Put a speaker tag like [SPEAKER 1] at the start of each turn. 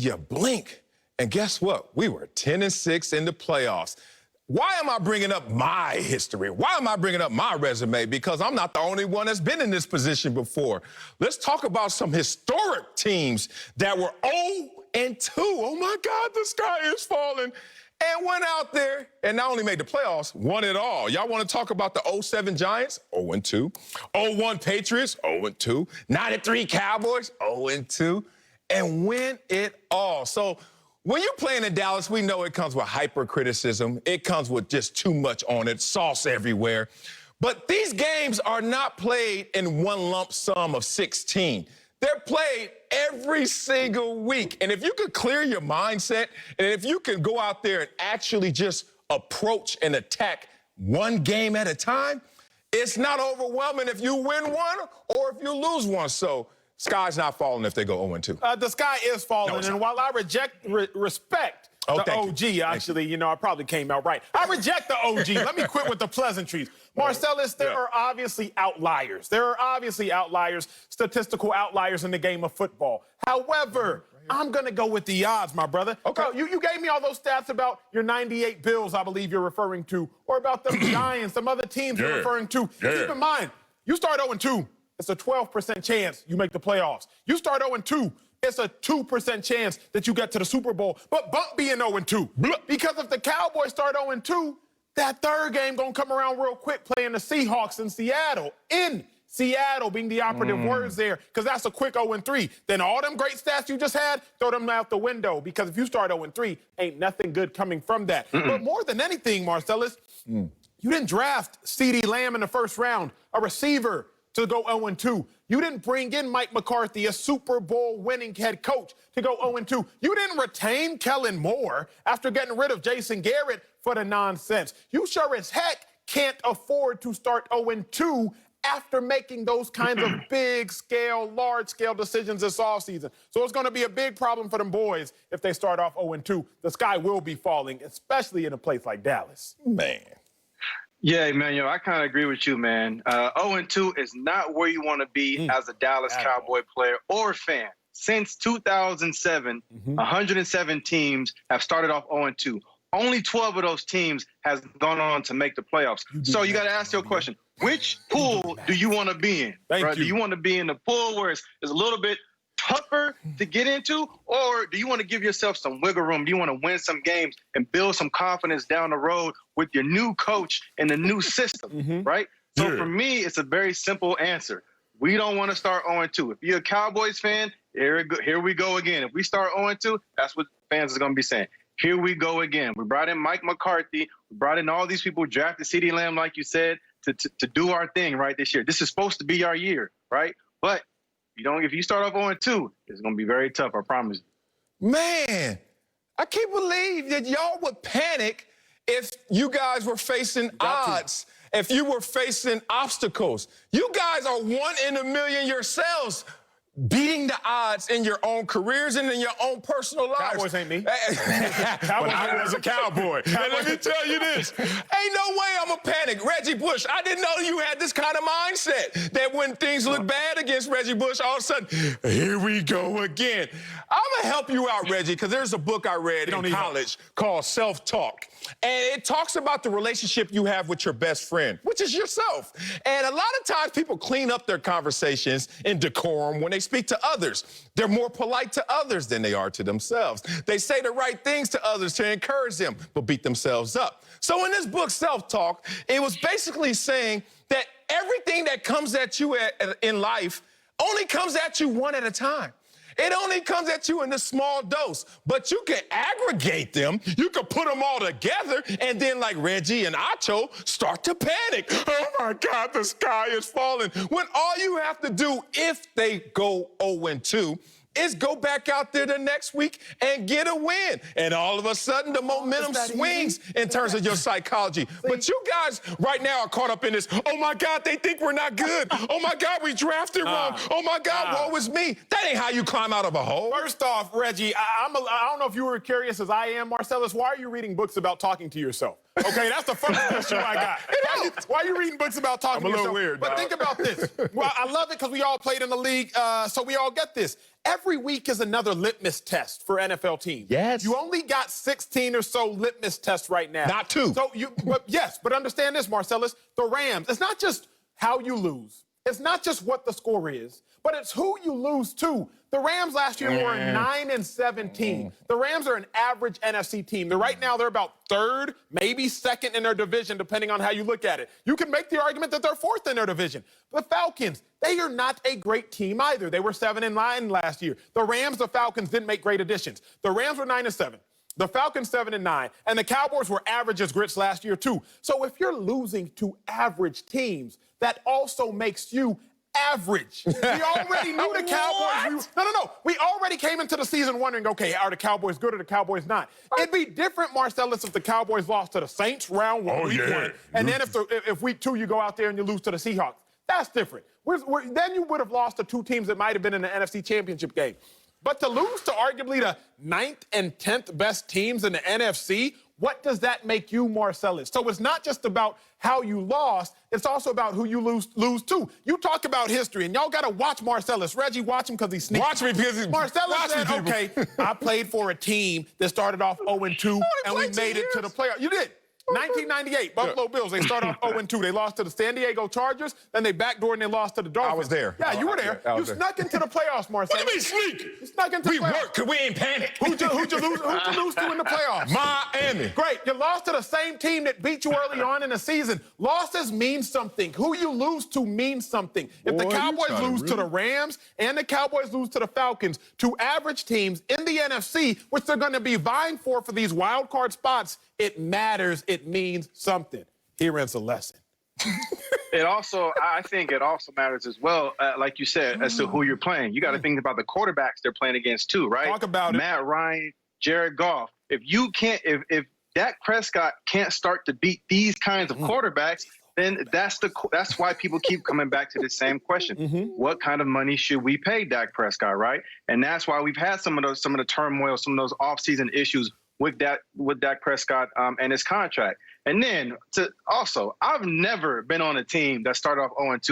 [SPEAKER 1] you blink, and guess what? We were 10-6 in the playoffs. Why am I bringing up my history? Why am I bringing up my resume? Because I'm not the only one that's been in this position before. Let's talk about some historic teams that were 0-2. Oh, my God, the sky is falling. And went out there and not only made the playoffs, won it all. Y'all want to talk about the 07 Giants? 0-2. 01 Patriots? 0-2. 93 Cowboys? 0-2. And win it all. So when you're playing in Dallas, we know it comes with hypercriticism. It comes with just too much on it, sauce everywhere. But these games are not played in one lump sum of 16. They're played every single week. And if you could clear your mindset, and if you can go out there and actually just approach and attack one game at a time, it's not overwhelming if you win one or if you lose one. So sky's not falling if they go 0-2.
[SPEAKER 2] The sky is falling, and while I respect the OG, actually, you know, I probably came out right. I reject the OG. Let me quit with the pleasantries. Marcellus, there are obviously outliers. There are obviously outliers, statistical outliers in the game of football. However, I'm going to go with the odds, my brother. Okay. Bro, you gave me all those stats about your 98 Bills, I believe you're referring to, or about the Giants, some other teams you're referring to. Keep in mind, you start 0-2. It's a 12% chance you make the playoffs. You start 0-2. It's a 2% chance that you get to the Super Bowl. But bump being 0-2. Because if the Cowboys start 0-2, that third game going to come around real quick playing the Seahawks in Seattle. In Seattle being the operative words there, because that's a quick 0-3. Then all them great stats you just had, throw them out the window. Because if you start 0-3, ain't nothing good coming from that. But more than anything, Marcellus, you didn't draft CeeDee Lamb in the first round, a receiver, to go 0-2. You didn't bring in Mike McCarthy, a Super Bowl winning head coach, to go 0-2. You didn't retain Kellen Moore after getting rid of Jason Garrett for the nonsense. You sure as heck can't afford to start 0-2 after making those kinds of big-scale, large-scale decisions this offseason. So it's going to be a big problem for them boys if they start off 0-2. The sky will be falling, especially in a place like Dallas.
[SPEAKER 1] Man.
[SPEAKER 3] Yeah, man, I kind of agree with you, man. 0-2 is not where you want to be as a Dallas Cowboy player or fan. Since 2007, 107 teams have started off 0-2. Only 12 of those teams has gone on to make the playoffs. So you got to ask your question, which pool do you want to be in? Do you want to be in the pool where it's a little bit tougher to get into, or do you want to give yourself some wiggle room? Do you want to win some games and build some confidence down the road with your new coach and the new system, right? So for me, it's a very simple answer. We don't want to start 0-2. If you're a Cowboys fan, here we go again. If we start 0-2, that's what fans are going to be saying. Here we go again. We brought in Mike McCarthy. We brought in all these people, drafted CeeDee Lamb, like you said, to do our thing right this year. This is supposed to be our year, right? But if you start off 0-2, it's going to be very tough, I promise you.
[SPEAKER 1] Man, I can't believe that y'all would panic if you guys were facing odds, if you were facing obstacles. You guys are 1 in a million yourselves, beating the odds in your own careers and in your own personal lives.
[SPEAKER 2] Cowboys ain't me.
[SPEAKER 1] But I was a Cowboy. And let me tell you this, ain't no way I'm a panic. Reggie Bush, I didn't know you had this kind of mindset that when things look bad against Reggie Bush, all of a sudden, here we go again. I'm going to help you out, Reggie, because there's a book I read in college called Self-Talk. And it talks about the relationship you have with your best friend, which is yourself. And a lot of times people clean up their conversations in decorum when they speak to others. They're more polite to others than they are to themselves. They say the right things to others to encourage them, but beat themselves up. So in this book, Self-Talk, it was basically saying that everything that comes at you in life only comes at you one at a time. It only comes at you in a small dose, but you can aggregate them. You can put them all together, and then like Reggie and Acho, start to panic. Oh, my God, the sky is falling. When all you have to do, if they go 0-2, is go back out there the next week and get a win. And all of a sudden, the momentum swings in terms of your psychology. But you guys right now are caught up in this, oh, my God, they think we're not good. Oh, my God, we drafted wrong. Oh, my God, woe is me. That ain't how you climb out of a hole.
[SPEAKER 2] First off, Reggie, I don't know if you were curious as I am, Marcellus. Why are you reading books about talking to yourself? Okay, that's the first question I got. Why are you reading books about talking to yourself?
[SPEAKER 1] I'm a little weird,
[SPEAKER 2] But think about this. Well, I love it because we all played in the league, so we all get this. every week is another litmus test for NFL teams.
[SPEAKER 1] Yes.
[SPEAKER 2] You only got 16 or so litmus tests right now.
[SPEAKER 1] Not 2.
[SPEAKER 2] So but understand this, Marcellus. The Rams, it's not just how you lose. It's not just what the score is, but it's who you lose to. The Rams last year were 9-17. The Rams are an average NFC team. Right now, they're about 3rd, maybe 2nd in their division, depending on how you look at it. You can make the argument that they're 4th in their division. The Falcons, they are not a great team either. They were 7-9 last year. The Rams, the Falcons didn't make great additions. The Rams were 9-7. The Falcons 7-9, and the Cowboys were average as grits last year too. So if you're losing to average teams, that also makes you average. We already knew the Cowboys. No. We already came into the season wondering, okay, are the Cowboys good or the Cowboys not? It'd be different, Marcellus, if the Cowboys lost to the Saints round 1, week 1, and then if week 2 you go out there and you lose to the Seahawks. That's different. Then you would have lost to 2 teams that might have been in the NFC Championship game. But to lose to arguably the 9th and 10th best teams in the NFC, what does that make you, Marcellus? So it's not just about how you lost, it's also about who you lose to. You talk about history, and y'all got to watch Marcellus. Reggie, watch him because he's sneaky.
[SPEAKER 1] Watch me because he's...
[SPEAKER 2] Marcellus said, okay, I played for a team that started off 0-2, and we made it to the playoffs. You did. 1998, Buffalo Bills, they started off 0-2. They lost to the San Diego Chargers, then they backdoored and they lost to the Dolphins.
[SPEAKER 1] I was there.
[SPEAKER 2] Yeah, you were there. You snuck into the playoffs, Marcellus.
[SPEAKER 1] What do you mean sneak?
[SPEAKER 2] You snuck into the playoffs.
[SPEAKER 1] We worked because we ain't panicked.
[SPEAKER 2] Who'd you lose to in the playoffs?
[SPEAKER 1] Miami.
[SPEAKER 2] Great. You lost to the same team that beat you early on in the season. Losses mean something. Who you lose to means something. If the Cowboys lose to the Rams and the Cowboys lose to the Falcons, 2 average teams in the NFC, which they're going to be vying for these wild card spots, it matters. It means something. Here ends a lesson.
[SPEAKER 3] I think it also matters as well, like you said, as to who you're playing. You got to think about the quarterbacks they're playing against too, right?
[SPEAKER 2] Talk about
[SPEAKER 3] Matt Ryan, Jared Goff. If Dak Prescott can't start to beat these kinds of quarterbacks, then that's why people keep coming back to the same question. What kind of money should we pay Dak Prescott, right? And that's why we've had some of the turmoil, some of those offseason issues with Dak Prescott and his contract. And then I've never been on a team that started off 0-2.